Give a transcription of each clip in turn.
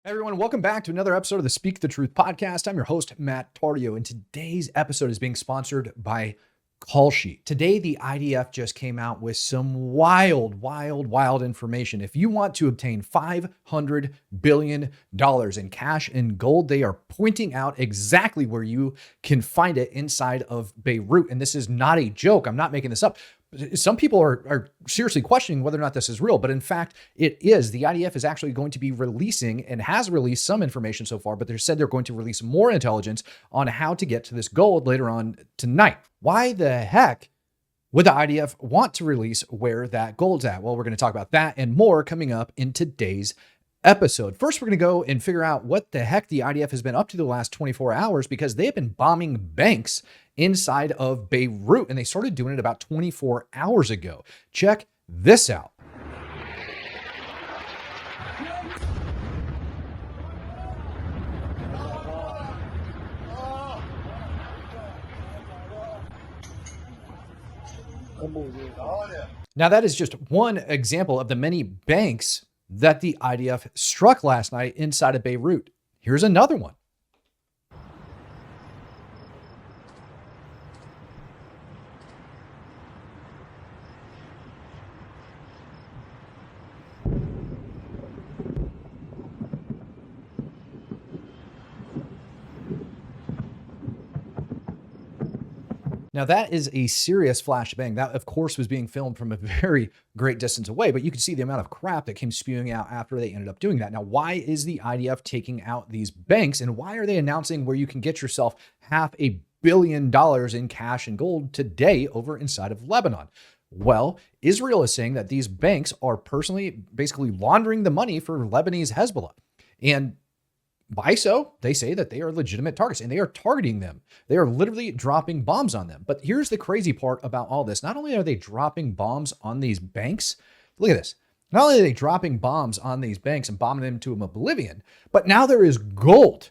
Hey everyone, welcome back to another episode of the Speak the Truth podcast. I'm your host, Matt Tardio, and today's episode is being sponsored by Call Sheet. Today, the IDF just came out with some wild information. If you want to obtain $500 billion in cash and gold, they are pointing out exactly where you can find it inside of Beirut. And this is not a joke. I'm not making this up. Some people are seriously questioning whether or not this is real, but in fact, it is. The IDF is actually going to be releasing and has released some information so far, but they said they're going to release more intelligence on how to get to this gold later on tonight. Why the heck would the IDF want to release where that gold's at? Well, we're going to talk about that and more coming up in today's episode. First, we're going to go and figure out what the heck the IDF has been up to the last 24 hours because they have been bombing banks inside of Beirut, and they started doing it about 24 hours ago. Check this out. Now, that is just one example of the many banks that the IDF struck last night inside of Beirut. Here's another one. Now, that is a serious flashbang. That, of course, was being filmed from a very great distance away, but you can see the amount of crap that came spewing out after they ended up doing that. Now, why is the IDF taking out these banks, and why are they announcing where you can get yourself $500 million in cash and gold today over inside of Lebanon? Well, Israel is saying that these banks are basically laundering the money for Lebanese Hezbollah. And by so, they say that they are legitimate targets and they are targeting them. They are literally dropping bombs on them. But here's the crazy part about all this. Not only are they dropping bombs on these banks, look at this. Not only are they dropping bombs on these banks and bombing them to oblivion, but now there is gold,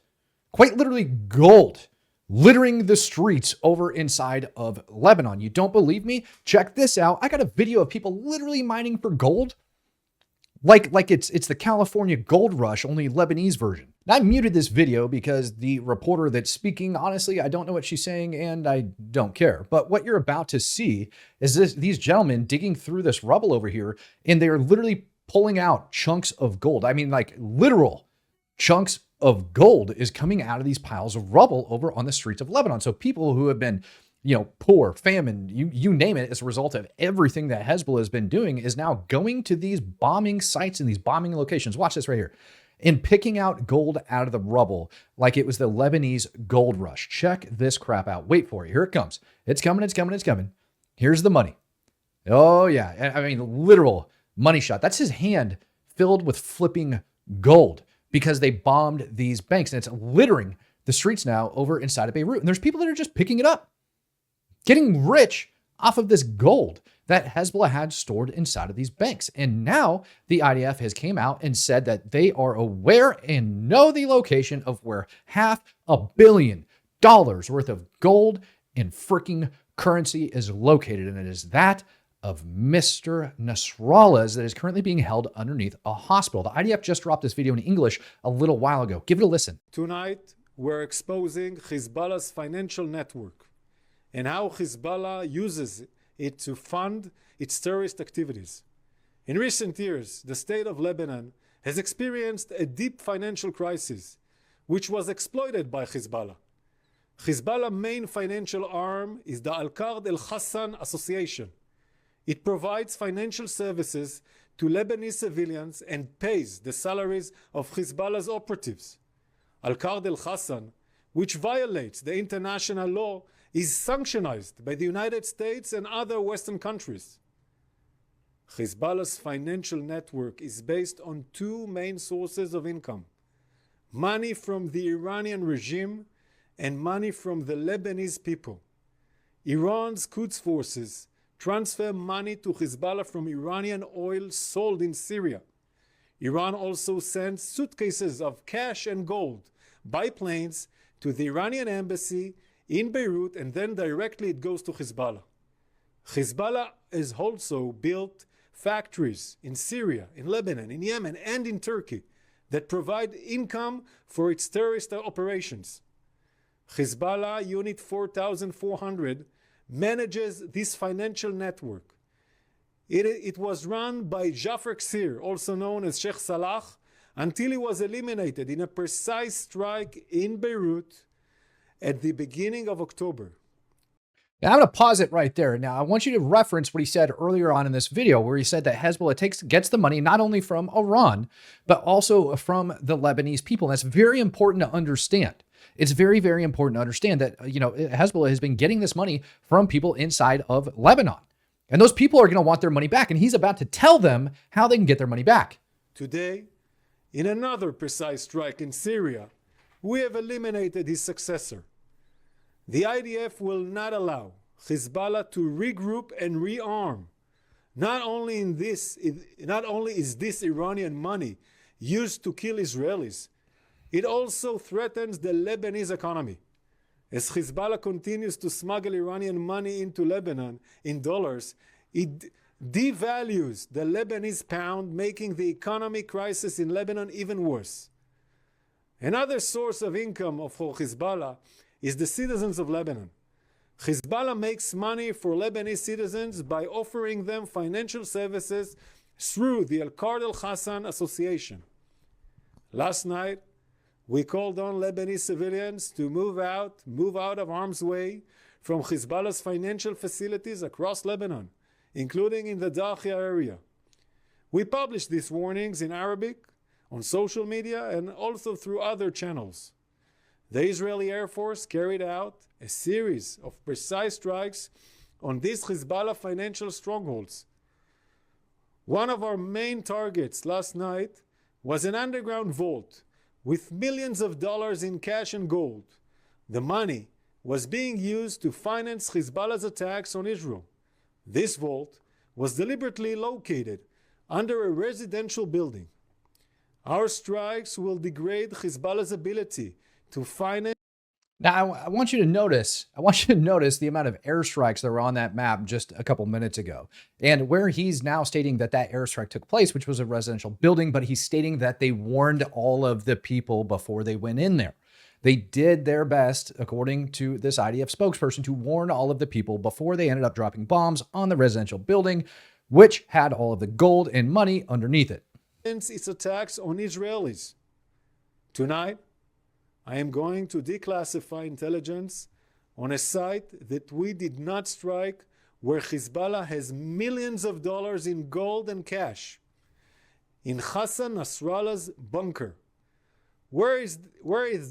quite literally gold, littering the streets over inside of Lebanon. You don't believe me? Check this out. I got a video of people literally mining for gold. Like it's the California gold rush, only Lebanese version. Now, I muted this video because the reporter that's speaking, honestly, I don't know what she's saying and I don't care. But what you're about to see is these gentlemen digging through this rubble over here, and they are literally pulling out chunks of gold. I mean, like literal chunks of gold is coming out of these piles of rubble over on the streets of Lebanon. So people who have been poor, famine, you name it, as a result of everything that Hezbollah has been doing, is now going to these bombing sites and these bombing locations. Watch this right here. And picking out gold out of the rubble like it was the Lebanese gold rush. Check this crap out. Wait for it. Here it comes. It's coming. Here's the money. Oh, yeah. I mean, literal money shot. That's his hand filled with flipping gold because they bombed these banks. And it's littering the streets now over inside of Beirut. And there's people that are just picking it up, getting rich off of this gold that Hezbollah had stored inside of these banks. And now the IDF has came out and said that they are aware and know the location of where $500 million worth of gold and freaking currency is located. And it is that of Mr. Nasrallah's that is currently being held underneath a hospital. The IDF just dropped this video in English a little while ago. Give it a listen. Tonight, we're exposing Hezbollah's financial network and how Hezbollah uses it to fund its terrorist activities. In recent years, the state of Lebanon has experienced a deep financial crisis, which was exploited by Hezbollah. Hezbollah's main financial arm is the Al-Qard Al-Hassan Association. It provides financial services to Lebanese civilians and pays the salaries of Hezbollah's operatives. Al-Qard Al-Hassan, which violates the international law, is sanctioned by the United States and other Western countries. Hezbollah's financial network is based on two main sources of income: money from the Iranian regime and money from the Lebanese people. Iran's Quds forces transfer money to Hezbollah from Iranian oil sold in Syria. Iran also sends suitcases of cash and gold by planes to the Iranian embassy in Beirut, and then directly it goes to Hezbollah. Hezbollah has also built factories in Syria, in Lebanon, in Yemen, and in Turkey. that provide income for its terrorist operations. Hezbollah Unit 4400 manages this financial network. It was run by Jafar Ksir, also known as Sheikh Salah, until he was eliminated in a precise strike in Beirut at the beginning of October. Now, I'm going to pause it right there. Now, I want you to reference what he said earlier on in this video, where he said that Hezbollah gets the money not only from Iran, but also from the Lebanese people. And that's very important to understand. It's very, very important to understand that, Hezbollah has been getting this money from people inside of Lebanon. And those people are going to want their money back. And he's about to tell them how they can get their money back. Today, in another precise strike in Syria, we have eliminated his successor. The IDF will not allow Hezbollah to regroup and rearm. Not only is this Iranian money used to kill Israelis, it also threatens the Lebanese economy. As Hezbollah continues to smuggle Iranian money into Lebanon in dollars, it devalues the Lebanese pound, making the economic crisis in Lebanon even worse. Another source of income for Hezbollah is the citizens of Lebanon. Hezbollah makes money for Lebanese citizens by offering them financial services through the Al-Qard Al-Hassan Association. Last night, we called on Lebanese civilians to move out of harm's way from Hezbollah's financial facilities across Lebanon, including in the Dakhia area. We published these warnings in Arabic, on social media, and also through other channels. The Israeli Air Force carried out a series of precise strikes on these Hezbollah financial strongholds. One of our main targets last night was an underground vault with millions of dollars in cash and gold. The money was being used to finance Hezbollah's attacks on Israel. This vault was deliberately located under a residential building. Our strikes will degrade Hezbollah's ability to finance. Now, I want you to notice the amount of airstrikes that were on that map just a couple minutes ago, and where he's now stating that airstrike took place, which was a residential building, but he's stating that they warned all of the people before they went in there. They did their best, according to this IDF spokesperson, to warn all of the people before they ended up dropping bombs on the residential building, which had all of the gold and money underneath it. Its attacks on Israelis. Tonight, I am going to declassify intelligence on a site that we did not strike, where Hezbollah has millions of dollars in gold and cash. In Hassan Nasrallah's bunker. Where is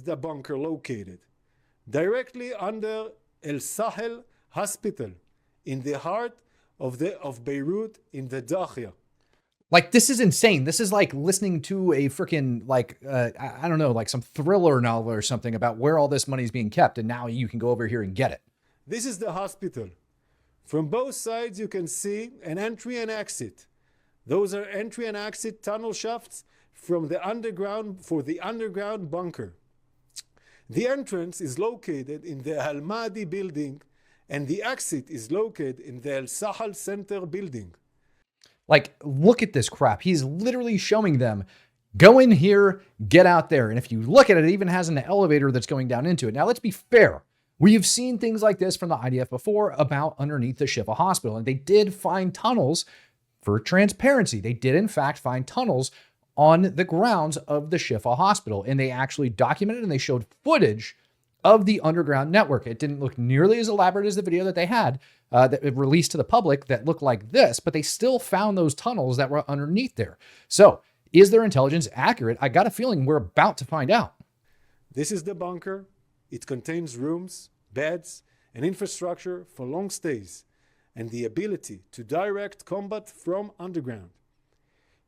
the bunker located? Directly under El Sahel Hospital, in the heart of Beirut, in the Dakhia. Like, this is insane. This is like listening to a freaking, I don't know, like some thriller novel or something about where all this money is being kept, and now you can go over here and get it. This is the hospital. From both sides, you can see an entry and exit. Those are entry and exit tunnel shafts for the underground bunker. The entrance is located in the Al Mahdi building, and the exit is located in the El Sahel Center building. Like, look at this crap. He's literally showing them, go in here, get out there. And if you look at it, it even has an elevator that's going down into it. Now, let's be fair. We've seen things like this from the IDF before about underneath the Shifa hospital. And they did find tunnels for transparency. They did, in fact, find tunnels on the grounds of the Shifa hospital. And they actually documented and they showed footage of the underground network. It didn't look nearly as elaborate as the video that they had that it released to the public that looked like this, but they still found those tunnels that were underneath there. So is their intelligence accurate? I got a feeling we're about to find out. This is the bunker. It contains rooms, beds, and infrastructure for long stays, and the ability to direct combat from underground.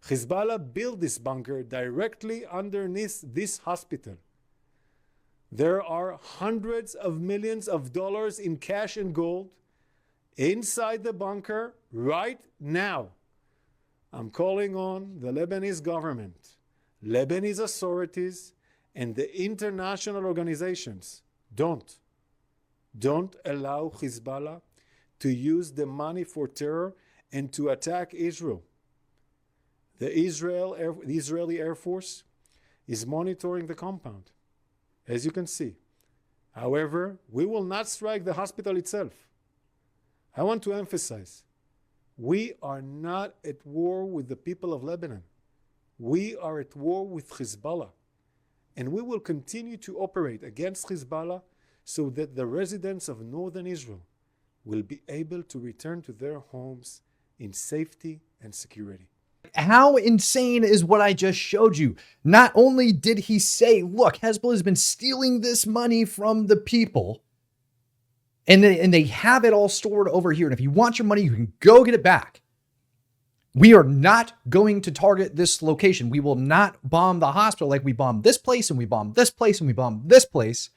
Hezbollah built this bunker directly underneath this hospital. There are hundreds of millions of dollars in cash and gold inside the bunker right now. I'm calling on the Lebanese government, Lebanese authorities, and the international organizations. Don't allow Hezbollah to use the money for terror and to attack Israel. The Israeli Air Force is monitoring the compound, as you can see. However, we will not strike the hospital itself. I want to emphasize, we are not at war with the people of Lebanon. We are at war with Hezbollah. And we will continue to operate against Hezbollah so that the residents of northern Israel will be able to return to their homes in safety and security. How insane is what I just showed you? Not only did he say, look, Hezbollah has been stealing this money from the people, and they have it all stored over here. And if you want your money, you can go get it back. We are not going to target this location. We will not bomb the hospital like we bombed this place and we bombed this place and we bombed this place.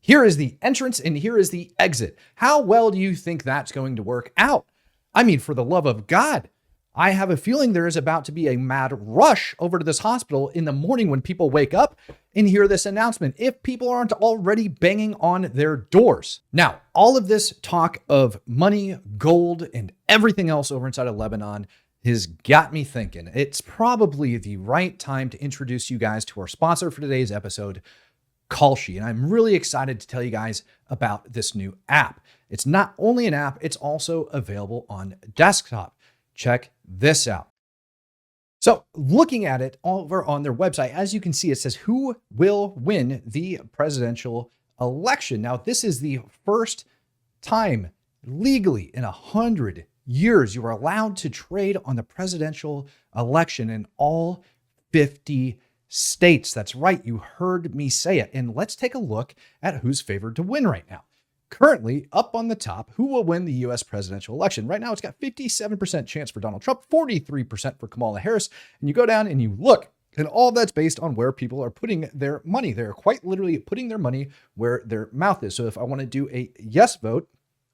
Here is the entrance and here is the exit. How well do you think that's going to work out? I mean, for the love of God, I have a feeling there is about to be a mad rush over to this hospital in the morning when people wake up and hear this announcement, if people aren't already banging on their doors. Now, all of this talk of money, gold, and everything else over inside of Lebanon has got me thinking it's probably the right time to introduce you guys to our sponsor for today's episode, Kalshi. And I'm really excited to tell you guys about this new app. It's not only an app, it's also available on desktop. Check this out. So looking at it over on their website, as you can see, it says who will win the presidential election. Now, this is the first time legally in 100 years you are allowed to trade on the presidential election in all 50 states. That's right. You heard me say it. And let's take a look at who's favored to win right now. Currently up on the top, who will win the U.S. presidential election? Right now, it's got 57% chance for Donald Trump, 43% for Kamala Harris. And you go down and you look, and all that's based on where people are putting their money. They're quite literally putting their money where their mouth is. So if I want to do a yes vote,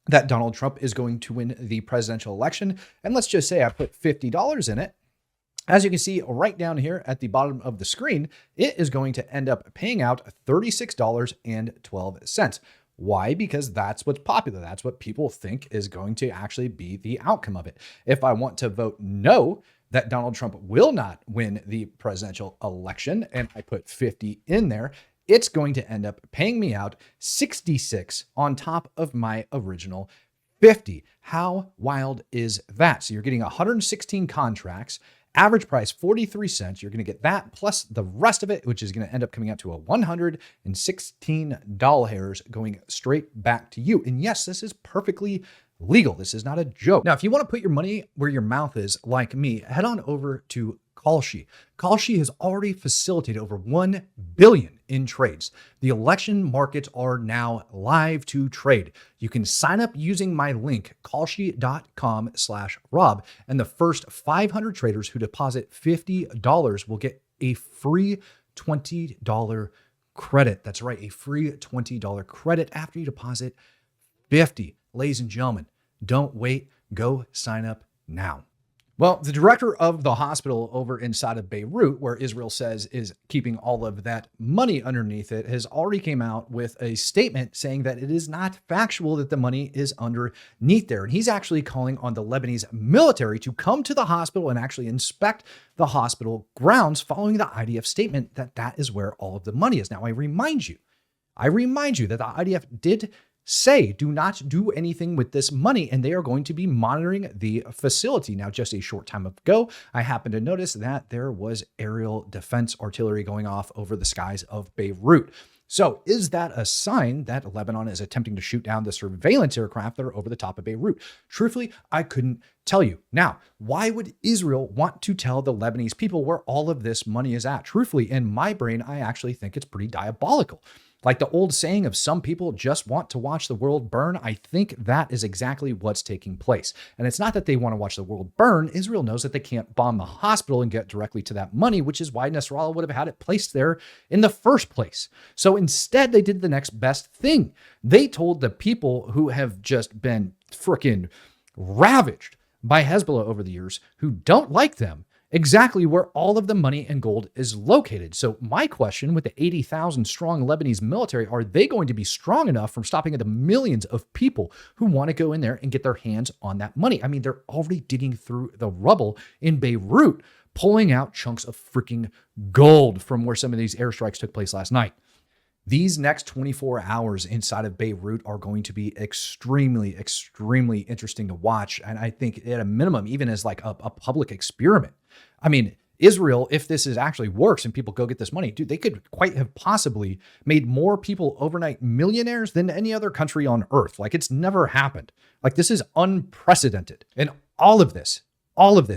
that Donald Trump is going to win the presidential election, and let's just say I put $50 in it, as you can see right down here at the bottom of the screen, it is going to end up paying out $36.12. Why? Because that's what's popular. That's what people think is going to actually be the outcome of it. If I want to vote no, that Donald Trump will not win the presidential election, and I put 50 in there, it's going to end up paying me out 66 on top of my original 50. How wild is that? So you're getting 116 contracts, average price 43 cents. You're going to get that plus the rest of it, which is going to end up coming out to a $116 going straight back to you. And yes, this is perfectly legal. This is not a joke. Now, if you want to put your money where your mouth is, like me, head on over to Kalshi. Kalshi has already facilitated over 1 billion in trades. The election markets are now live to trade. You can sign up using my link, kalshi.com/Rob, and the first 500 traders who deposit $50 will get a free $20 credit. That's right, a free $20 credit after you deposit 50. Ladies and gentlemen, don't wait. Go sign up now. Well, the director of the hospital over inside of Beirut, where Israel says is keeping all of that money underneath it, has already came out with a statement saying that it is not factual that the money is underneath there. And he's actually calling on the Lebanese military to come to the hospital and actually inspect the hospital grounds following the IDF statement that that is where all of the money is. Now, I remind you that the IDF did say do not do anything with this money, and they are going to be monitoring the facility. Now, just a short time ago, I happened to notice that there was aerial defense artillery going off over the skies of Beirut. So is that a sign that Lebanon is attempting to shoot down the surveillance aircraft that are over the top of Beirut? Truthfully, I couldn't tell you. Now, why would Israel want to tell the Lebanese people where all of this money is at? Truthfully, in my brain, I actually think it's pretty diabolical. Like the old saying of some people just want to watch the world burn, I think that is exactly what's taking place. And it's not that they want to watch the world burn. Israel knows that they can't bomb the hospital and get directly to that money, which is why Nasrallah would have had it placed there in the first place. So instead, they did the next best thing. They told the people who have just been freaking ravaged by Hezbollah over the years, who don't like them, exactly where all of the money and gold is located. So my question with the 80,000 strong Lebanese military, are they going to be strong enough from stopping the millions of people who want to go in there and get their hands on that money? I mean, they're already digging through the rubble in Beirut, pulling out chunks of freaking gold from where some of these airstrikes took place last night. These next 24 hours inside of Beirut are going to be extremely, extremely interesting to watch. And I think at a minimum, even as like a public experiment. I mean, Israel, if this is actually works and people go get this money, dude, they could quite have possibly made more people overnight millionaires than any other country on earth. Like, it's never happened. Like, this is unprecedented. And all of this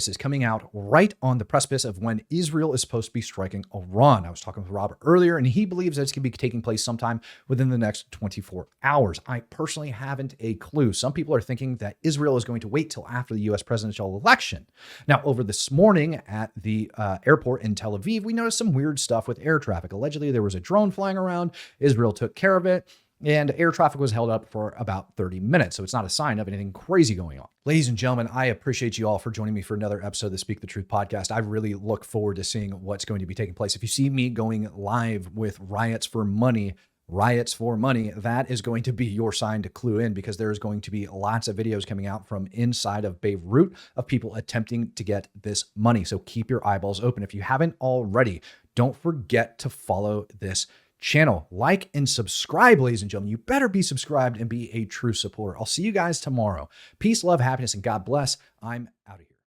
is coming out right on the precipice of when Israel is supposed to be striking Iran. I was talking with Robert earlier, and he believes that it's going to be taking place sometime within the next 24 hours. I personally haven't a clue. Some people are thinking that Israel is going to wait till after the U.S. presidential election. Now, over this morning at the airport in Tel Aviv, we noticed some weird stuff with air traffic. Allegedly, there was a drone flying around. Israel took care of it, and air traffic was held up for about 30 minutes. So it's not a sign of anything crazy going on. Ladies and gentlemen, I appreciate you all for joining me for another episode of the Speak the Truth podcast. I really look forward to seeing what's going to be taking place. If you see me going live with riots for money, that is going to be your sign to clue in, because there's going to be lots of videos coming out from inside of Beirut of people attempting to get this money. So keep your eyeballs open. If you haven't already, don't forget to follow this channel. Like and subscribe, ladies and gentlemen. You better be subscribed and be a true supporter. I'll see you guys tomorrow. Peace, love, happiness, and God bless. I'm out of here.